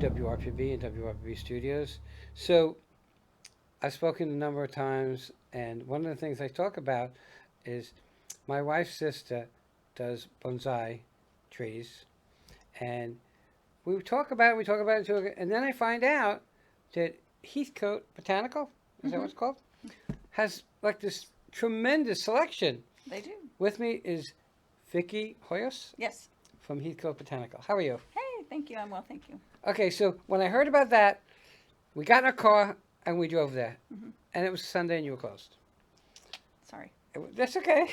WRPB and WRPB Studios. So I've spoken a number of times, and one of the things I talk about is my wife's sister does bonsai trees, and we talk about it, and then I find out that Heathcote Botanical, is that what Mm-hmm. it's called, has like this tremendous selection. They do. With me is Vicky Hoyos Yes. from Heathcote Botanical. How are you? Hey, thank you. I'm well, thank you. Okay, so when I heard about that, we got in our car and we drove there, Mm-hmm. and it was Sunday and you were closed. Sorry. That's okay.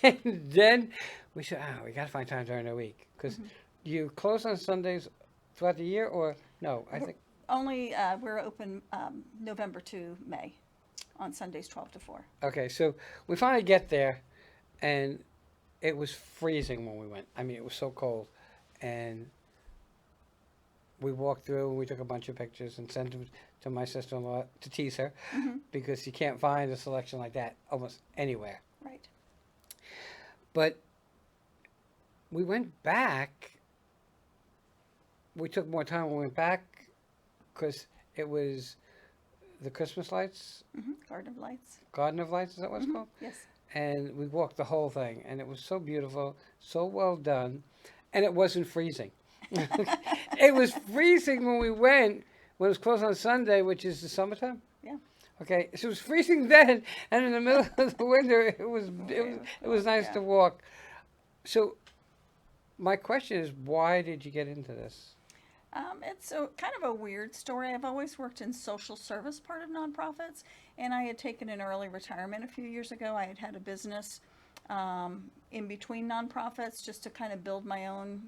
And then we said, we got to find time during the week because Mm-hmm. you close on Sundays throughout the year, or no? I We're think only we're open November to May on Sundays 12 to 4. okay. So we finally get there, and it was freezing when we went. I mean, it was so cold, and we walked through and we took a bunch of pictures and sent them to my sister-in-law to tease her Mm-hmm. because you can't find a selection like that almost anywhere. Right. But we went back. We took more time when we went back because it was the Christmas lights, Mm-hmm. Garden of Lights. Garden of Lights, is that what it's Mm-hmm. called? Yes. And we walked the whole thing, and it was so beautiful, so well done, and it wasn't freezing. It was freezing when we went, when it was closed on Sunday, which is the summertime. Yeah. Okay, so it was freezing then, and in the middle of the winter, it was nice Yeah. to walk. So my question is, why did you get into this? It's kind of a weird story. I've always worked in social service part of nonprofits, and I had taken an early retirement a few years ago. I had had a business in between nonprofits just to kind of build my own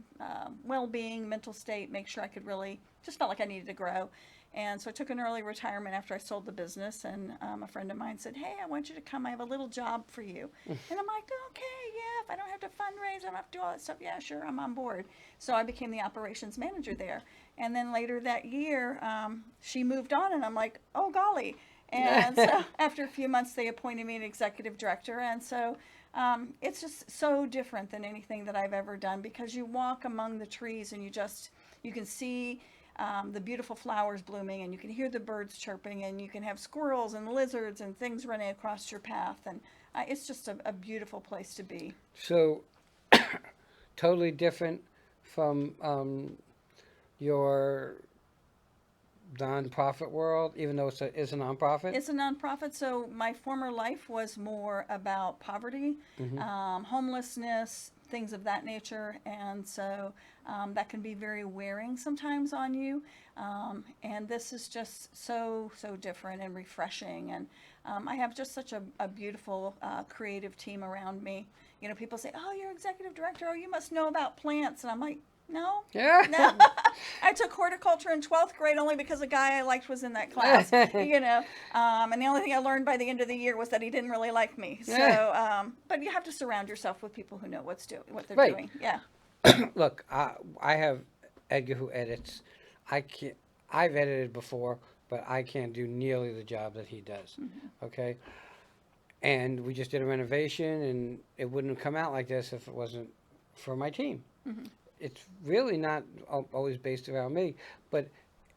well-being, mental state, make sure I could really, just felt like I needed to grow. And so I took an early retirement after I sold the business, and a friend of mine said, "Hey, I want you to come. I have a little job for you." And I'm like, "Okay, yeah, if I don't have to fundraise, I don't have to do all that stuff, yeah, sure, I'm on board." So I became the operations manager there. And then later that year, she moved on, and I'm like, "Oh, golly." And so after a few months, they appointed me an executive director. And so it's just so different than anything that I've ever done because you walk among the trees and you can see the beautiful flowers blooming, and you can hear the birds chirping, and you can have squirrels and lizards and things running across your path. And it's just a beautiful place to be. So totally different from your nonprofit world, even though it's a nonprofit. It's a nonprofit, so my former life was more about poverty, Hmm. homelessness, things of that nature, and so that can be very wearing sometimes on you. And this is just so different and refreshing, and I have just such a beautiful creative team around me. You know, people say, "Oh, you're executive director. Oh, you must know about plants," and I'm like, "No, Yeah. no." I took horticulture in 12th grade only because a guy I liked was in that class, you know. And the only thing I learned by the end of the year was that he didn't really like me. So, but you have to surround yourself with people who know what they're Right. doing. Yeah. Look, I have Edgar who edits. I can't. I've edited before, but I can't do nearly the job that he does. Mm-hmm. Okay, and we just did a renovation, and it wouldn't have come out like this if it wasn't for my team. Mm-hmm. It's really not always based around me, but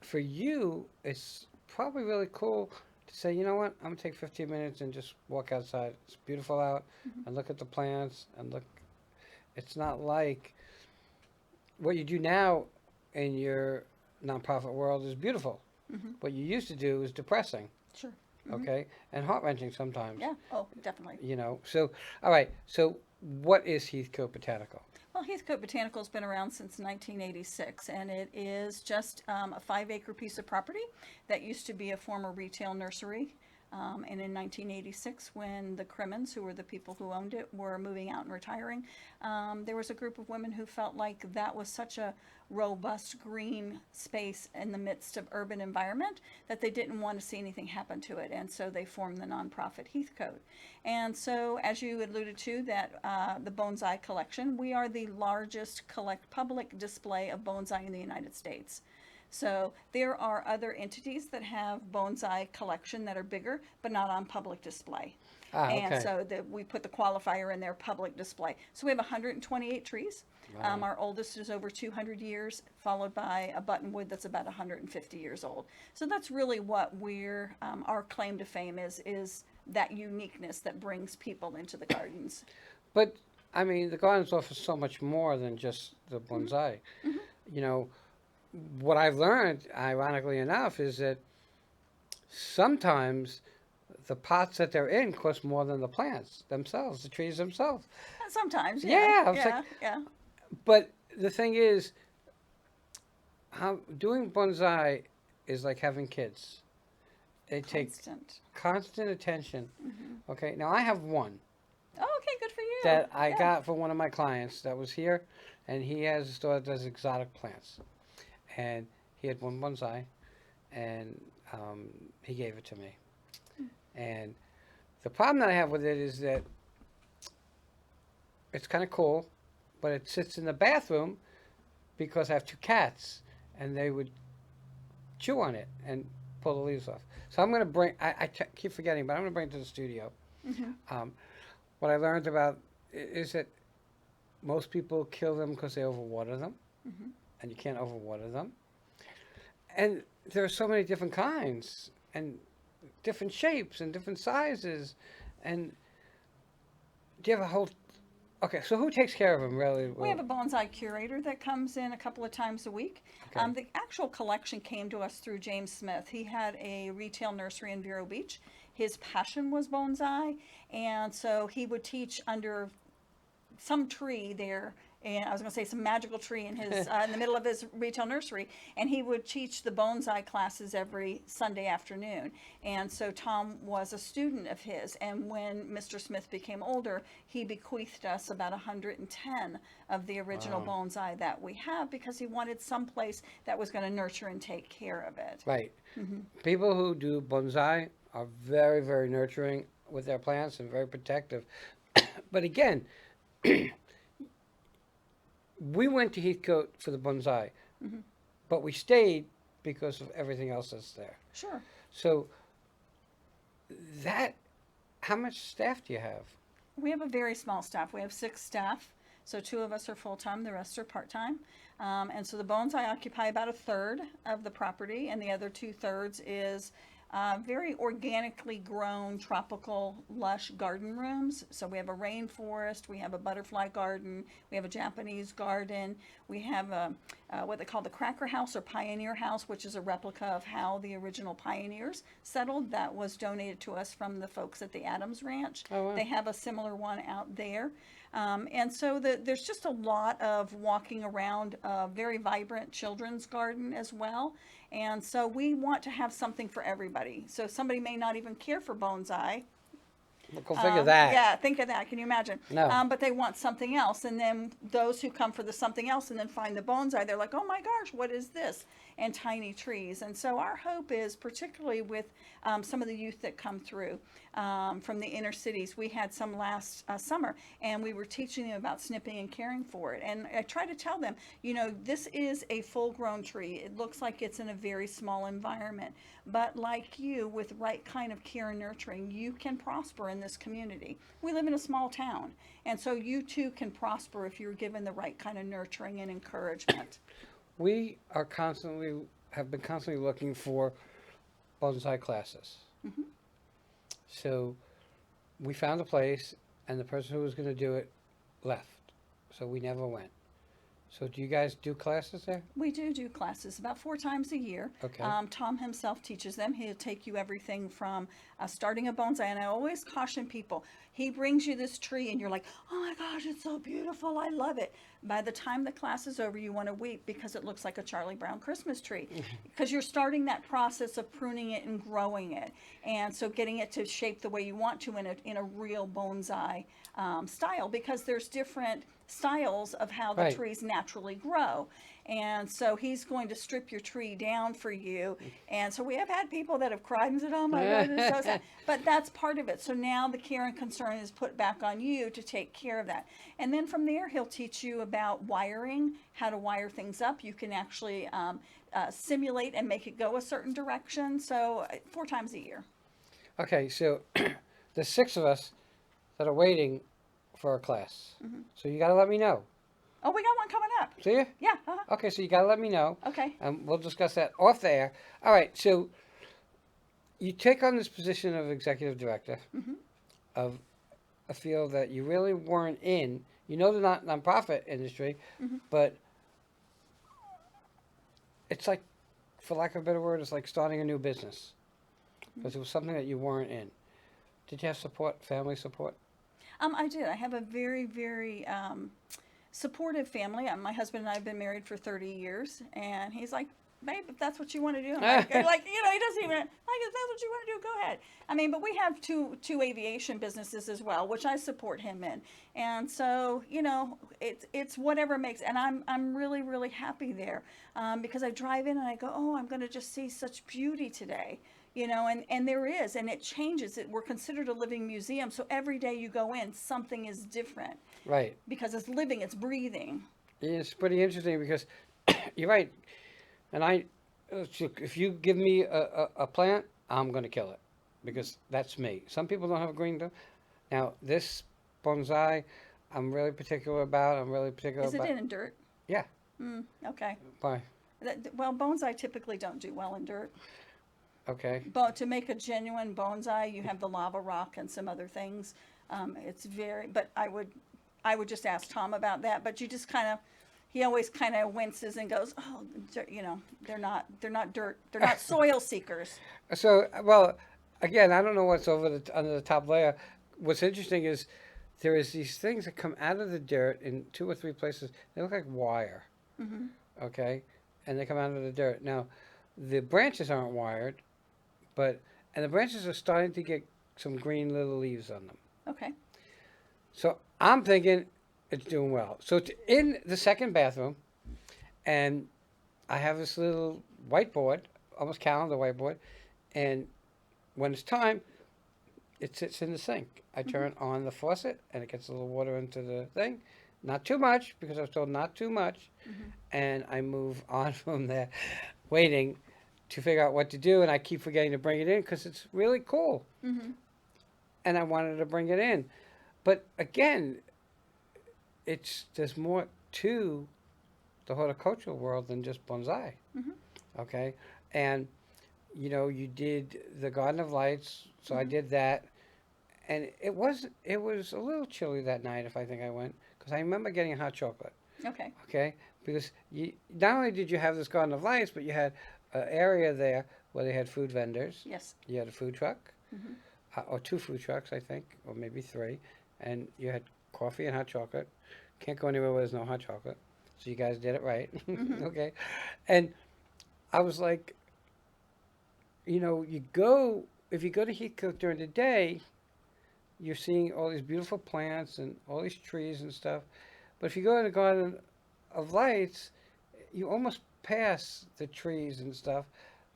for you, it's probably really cool to say, you know what, I'm gonna take 15 minutes and just walk outside. It's beautiful out, Mm-hmm. and look at the plants, and look. It's not like what you do now in your nonprofit world is beautiful. Mm-hmm. What you used to do is depressing, Sure. Mm-hmm. okay, and heart wrenching sometimes. Yeah. Oh, definitely. You know. So, all right. So, what is Heathcote Botanical? Well, Heathcote Botanical has been around since 1986, and it is just a 5-acre piece of property that used to be a former retail nursery. And in 1986, when the Crimmins, who were the people who owned it, were moving out and retiring, there was a group of women who felt like that was such a robust green space in the midst of urban environment that they didn't want to see anything happen to it, and so they formed the nonprofit Heathcote. And so, as you alluded to, that the bonsai collection, we are the largest public display of bonsai in the United States. So there are other entities that have bonsai collection that are bigger, but not on public display. Ah, And okay. so that we put the qualifier in their public display. So we have 128 trees. Wow. Our oldest is over 200 years, followed by a buttonwood that's about 150 years old. So that's really what our claim to fame is that uniqueness that brings people into the gardens. But I mean, the gardens offer so much more than just the Hmm. bonsai. Hmm. You know, what I've learned, ironically enough, is that sometimes the pots that they're in cost more than the plants themselves, the trees themselves. Sometimes, yeah, Yeah, I was like, yeah, yeah. but the thing is, how doing bonsai is like having kids. They take Constant. constant attention. Hmm. Okay, now I have one Oh, okay, good for you. that I Yeah. got for one of my clients that was here, and he has a store that does exotic plants, and he had one bonsai, and he gave it to me. And the problem that I have with it is that it's kind of cool, but it sits in the bathroom because I have two cats, and they would chew on it and pull the leaves off. So I'm going to bring. Keep forgetting, but I'm going to bring it to the studio. Hmm. Um, what I learned about is that most people kill them because they overwater them, Hmm. and you can't overwater them. And there are so many different kinds and different shapes and different sizes. And do you have a whole? Okay, so who takes care of them really? We have Well, a bonsai curator that comes in a couple of times a week. okay. The actual collection came to us through James Smith. He had a retail nursery in Vero Beach. His passion was bonsai, and so he would teach under some tree there, and I was going to say some magical tree in his in the middle of his retail nursery, and he would teach the bonsai classes every Sunday afternoon. And so Tom was a student of his, and when Mr. Smith became older, he bequeathed us about 110 of the original Wow. bonsai that we have because he wanted some place that was going to nurture and take care of it. Right. Hmm. People who do bonsai are very, very nurturing with their plants and very protective. But again, we went to Heathcote for the bonsai, Hmm. but we stayed because of everything else that's there. Sure. So that, how much staff do you have? We have a very small staff. We have 6 staff. So 2 of us are full time, the rest are part time. And so the bonsai occupy about a third of the property, and the other 2/3 is very organically grown tropical lush garden rooms. So we have a rainforest, we have a butterfly garden, we have a Japanese garden, we have what they call the Cracker House or Pioneer House, which is a replica of how the original pioneers settled. That was donated to us from the folks at the Adams Ranch. Oh, wow. They have a similar one out there. And so there's just a lot of walking around a very vibrant children's garden as well. And so we want to have something for everybody. So somebody may not even care for bonsai. Go figure that. Yeah, think of that. Can you imagine? No. But they want something else. And then those who come for the something else and then find the bonsai, they're like, oh my gosh, what is this? And tiny trees. And so our hope is, particularly with some of the youth that come through from the inner cities, we had some last summer, and we were teaching them about snipping and caring for it. And I try to tell them, this is a full grown tree. It looks like it's in a very small environment. But like you, with right kind of care and nurturing, you can prosper in this community. We live in a small town, and so you too can prosper if you're given the right kind of nurturing and encouragement. We have been constantly looking for bonsai classes. Hmm. So we found a place, and the person who was going to do it left. So we never went. So do you guys do classes there? We do classes about 4 times a year. Okay. Tom himself teaches them. He'll take you everything from starting a bonsai. And I always caution people, he brings you this tree and you're like, oh my gosh, it's so beautiful. I love it. By the time the class is over, you want to weep because it looks like a Charlie Brown Christmas tree. Because you're starting that process of pruning it and growing it. And so getting it to shape the way you want to in a real bonsai style, because there's different styles of how the Right. trees naturally grow. And so he's going to strip your tree down for you. And so we have had people that have cried and said, oh my God, it's so sad. But that's part of it. So now the care and concern is put back on you to take care of that. And then from there, he'll teach you about wiring, how to wire things up. You can actually simulate and make it go a certain direction. So 4 times a year. Okay, so there's 6 of us that are waiting for a class. Mm-hmm. So you got to let me know. Oh, we got one coming up. See ya? Yeah. Uh-huh. Okay, so you got to let me know. Okay. And we'll discuss that off the air. All right, so you take on this position of executive director Mm-hmm. of a field that you really weren't in. You know the nonprofit industry, Mm-hmm. but it's like, for lack of a better word, it's like starting a new business because it was something that you weren't in. Did you have support, family support? I did. I have a very, very supportive family. My husband and I have been married for 30 years, and he's like, "Babe, if that's what you want to do," I'm like, he doesn't even like, "If that's what you want to do, go ahead." I mean, but we have two aviation businesses as well, which I support him in, and so it's whatever makes. And I'm really, really happy there because I drive in and I go, "Oh, I'm going to just see such beauty today." And there is, and it changes. We're considered a living museum, so every day you go in, something is different Right. because it's living, it's breathing. It's pretty interesting because you're right. And if you give me a plant, I'm going to kill it because that's me. Some people don't have a green thumb. Now, this bonsai, I'm really particular about. Is it in dirt? Yeah. Okay. Why? Well, bonsai typically don't do well in dirt. Okay. But to make a genuine bonsai, you have the lava rock and some other things. It's very. But I would just ask Tom about that. But you just kind of. He always kind of winces and goes, "Oh, they're not dirt. They're not soil seekers." So, well, again, I don't know what's under the top layer. What's interesting is there is these things that come out of the dirt in 2 or 3 places. They look like wire. Mm-hmm. Okay, and they come out of the dirt. Now, the branches aren't wired, and the branches are starting to get some green little leaves on them. Okay. So I'm thinking it's doing well. So it's in the second bathroom, and I have this little whiteboard, almost calendar whiteboard, and when it's time, it sits in the sink. I turn on the faucet, and it gets a little water into the thing. Not too much, because I was told not too much, and I move on from there, waiting to figure out what to do, and I keep forgetting to bring it in because it's really cool. Mm-hmm. And I wanted to bring it in. But again, there's more to the horticultural world than just bonsai. Mm-hmm. Okay? And you did the Garden of Lights, so I did that. And it was a little chilly that night if I think I went, because I remember getting hot chocolate. Okay. Okay? Because not only did you have this Garden of Lights, but you had an area there where they had food vendors. Yes. You had a food truck, Mm-hmm. or 2 food trucks, I think, or maybe 3. And you had coffee and hot chocolate. Can't go anywhere where there's no hot chocolate. So you guys did it right. Mm-hmm. Okay. And I was like, if you go to Heathcote during the day, you're seeing all these beautiful plants and all these trees and stuff. But if you go to the Garden of Lights, you almost pass the trees and stuff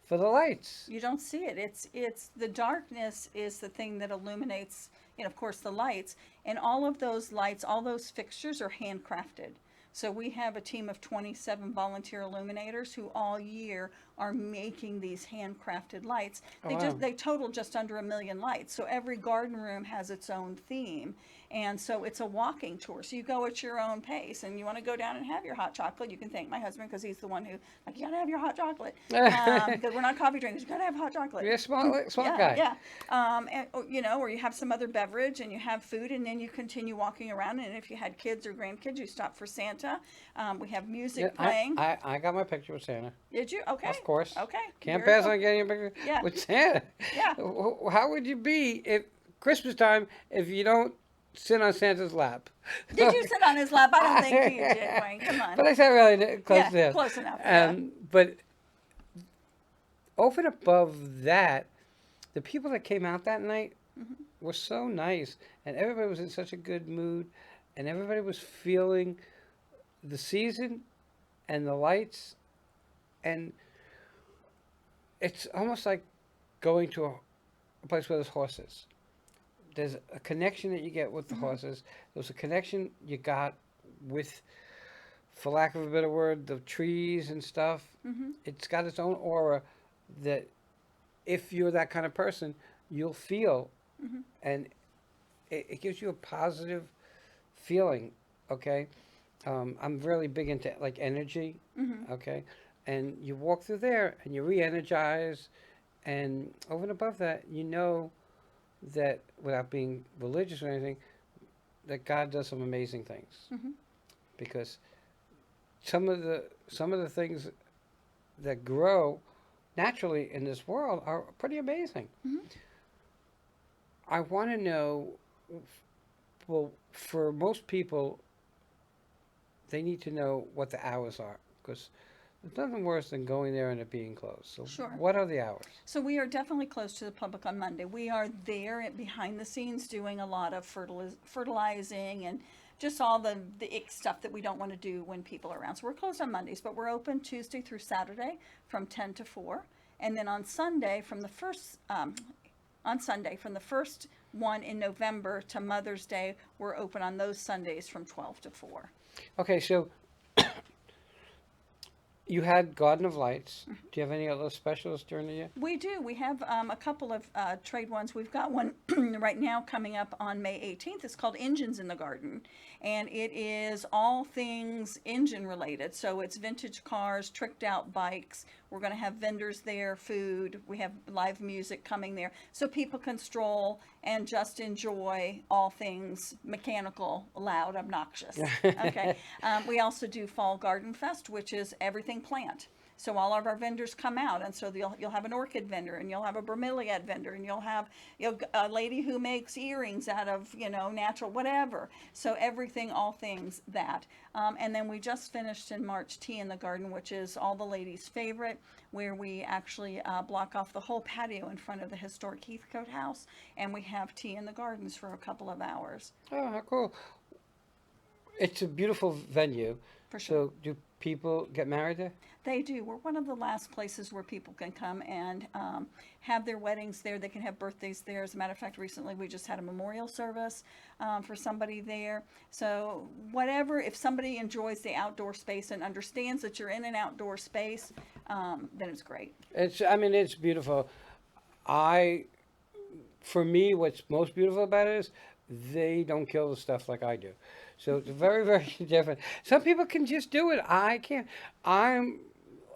for the lights. You don't see it. It's the darkness is the thing that illuminates, of course, the lights. And all of those lights, all those fixtures are handcrafted. So we have a team of 27 volunteer illuminators who all year are making these handcrafted lights. Oh, wow. They total just under 1 million lights. So every garden room has its own theme. And so it's a walking tour. So you go at your own pace, and you want to go down and have your hot chocolate. You can thank my husband because he's the one who, like, you got to have your hot chocolate. Because we're not coffee drinkers. You got to have hot chocolate. You're a smart Yeah, guy. yeah. Or you have some other beverage and you have food, and then you continue walking around. And if you had kids or grandkids, you stop for Santa. We have music playing. I got my picture with Santa. Did you? Okay. Of course. Okay. Can't Very pass cool. on getting a picture Yeah. with Santa. Yeah. How would you be if Christmas time if you don't sit on Santa's lap? Did you sit on his lap? I don't think you did, Wayne. Come on. But I said really close to this. Close enough. Yeah. But over and above that, the people that came out that night were so nice, and everybody was in such a good mood, and everybody was feeling the season and the lights, and it's almost like going to a place where there's horses. There's a connection that you get with the horses. There's a connection you got with, for lack of a better word, the trees and stuff. It's got its own aura that if you're that kind of person, you'll feel and it gives you a positive feeling. Okay, I'm really big into like energy. Okay, and you walk through there and you re-energize, and over and above that, you know that without being religious or anything, that God does some amazing things because some of the things that grow naturally in this world are pretty amazing. I want to know, well, for most people, they need to know what the hours are because there's nothing worse than going there and it being closed. So, Sure. what are the hours? So we are definitely closed to the public on Monday. We are there behind the scenes doing a lot of fertilizing and just all the ick stuff that we don't want to do when people are around. So we're closed on Mondays, but we're open Tuesday through Saturday from 10 to 4. And then on Sunday from the first one in November to Mother's Day, we're open on those Sundays from 12 to 4. Okay, so you had Garden of Lights. Do you have any other specials during the year? We do. We have a couple of trade ones. We've got one right now coming up on May 18th. It's called Engines in the Garden. And it is all things engine related. So it's vintage cars, tricked out bikes. We're going to have vendors there, food. We have live music coming there. So people can stroll and just enjoy all things mechanical, loud, obnoxious. Okay. We also do Fall Garden Fest, which is everything plant. So all of our vendors come out, and so you'll have an orchid vendor, and you'll have a bromeliad vendor, and you'll have a lady who makes earrings out of natural whatever. So everything, all things that. And then we just finished in March Tea in the Garden, which is all the ladies' favorite, where we actually block off the whole patio in front of the historic Heathcote house, and we have tea in the gardens for a couple of hours. Oh, how cool! It's a beautiful venue. For sure. So, do people get married there? They do. We're one of the last places where people can come and have their weddings there. They can have birthdays there. As a matter of fact, recently we just had a memorial service for somebody there. So whatever, if somebody enjoys the outdoor space and understands that you're in an outdoor space, then it's great. It's beautiful. For me, what's most beautiful about it is they don't kill the stuff like I do. So it's very, very different. Some people can just do it. I can't.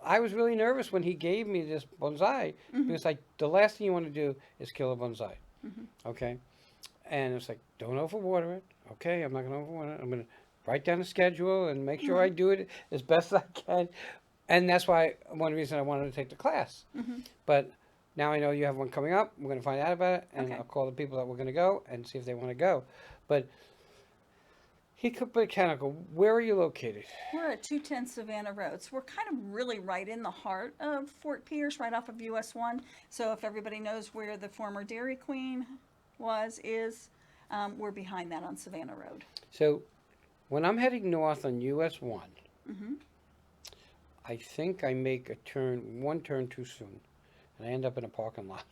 I was really nervous when he gave me this bonsai because the last thing you want to do is kill a bonsai. Okay? And it's like, don't overwater it. Okay, I'm not going to overwater it. I'm going to write down a schedule and make sure I do it as best I can. And that's one reason I wanted to take the class. But now I know you have one coming up. We're going to find out about it, and I'll call the people that we're going to go and see if they want to go. But Heathcote Botanical, where are you located? We're at 210 Savannah Road. So we're kind of really right in the heart of Fort Pierce, right off of US 1. So if everybody knows where the former Dairy Queen is, we're behind that on Savannah Road. So when I'm heading north on US 1, I think I make one turn too soon, and I end up in a parking lot.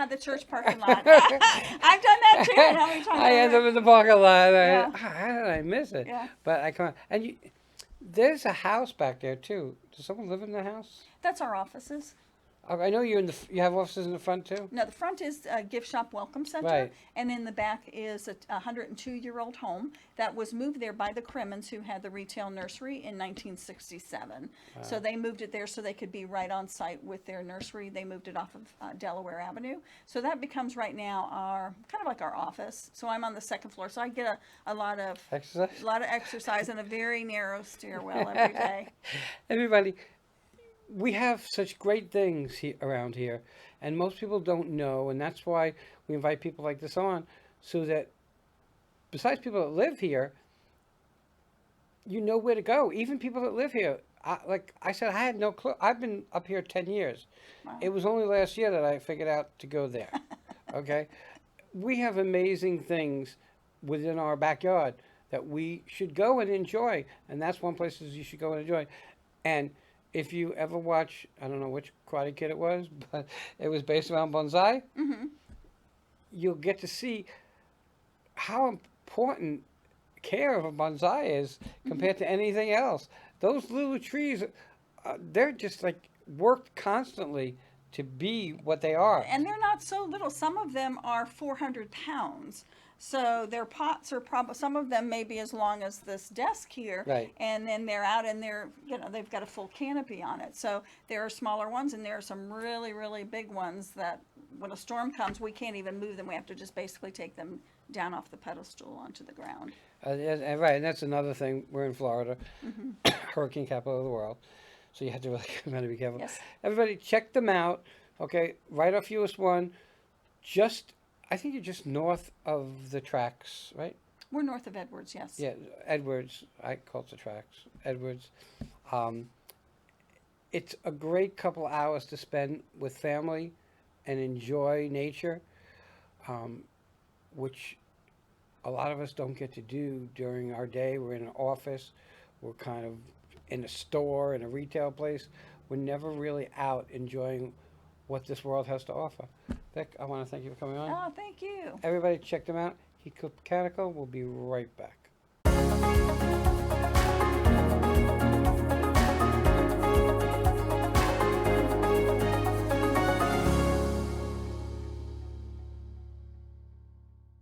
The church parking lot. I've done that too. How many times? I end up in the parking lot. Yeah. How did I miss it? Yeah. But I can't. And there's a house back there too. Does someone live in the house? That's our offices. I know you have offices in the front too. No, the front is a gift shop welcome center, Right. and then the back is a 102-year-old home that was moved there by the Crimmins, who had the retail nursery in 1967. So they moved it there so they could be right on site with their nursery. They moved it off of Delaware Avenue. So that becomes right now kind of like our office. So I'm on the second floor, so I get a lot of exercise and a very narrow stairwell every day. Everybody. We have such great things around here, and most people don't know, and that's why we invite people like this on, so that besides people that live here, you know where to go. Even people that live here. Like I said, I had no clue. I've been up here 10 years. Wow. It was only last year that I figured out to go there. Okay? We have amazing things within our backyard that we should go and enjoy, and that's one place you should go and enjoy. And if you ever watch, I don't know which Karate Kid it was, but it was based around bonsai, you'll get to see how important care of a bonsai is compared to anything else. Those little trees, they're just like worked constantly to be what they are. And they're not so little. Some of them are 400 pounds. So their pots are probably, some of them may be as long as this desk here. Right. And then they're out and they're, they've got a full canopy on it. So there are smaller ones and there are some really, really big ones that when a storm comes, we can't even move them. We have to just basically take them down off the pedestal onto the ground. Right, and that's another thing. We're in Florida, hurricane capital of the world, so you have to really be careful. Yes. Everybody, check them out. Okay, right off US 1, I think you're just north of the tracks, right? We're north of Edwards, yes. Yeah, Edwards. I call it the tracks. Edwards. It's a great couple hours to spend with family and enjoy nature, which a lot of us don't get to do during our day. We're in an office. We're kind of in a store, in a retail place. We're never really out enjoying what this world has to offer. Vic, I want to thank you for coming on. Oh, thank you. Everybody check them out. Heathcote Botanical. We'll be right back.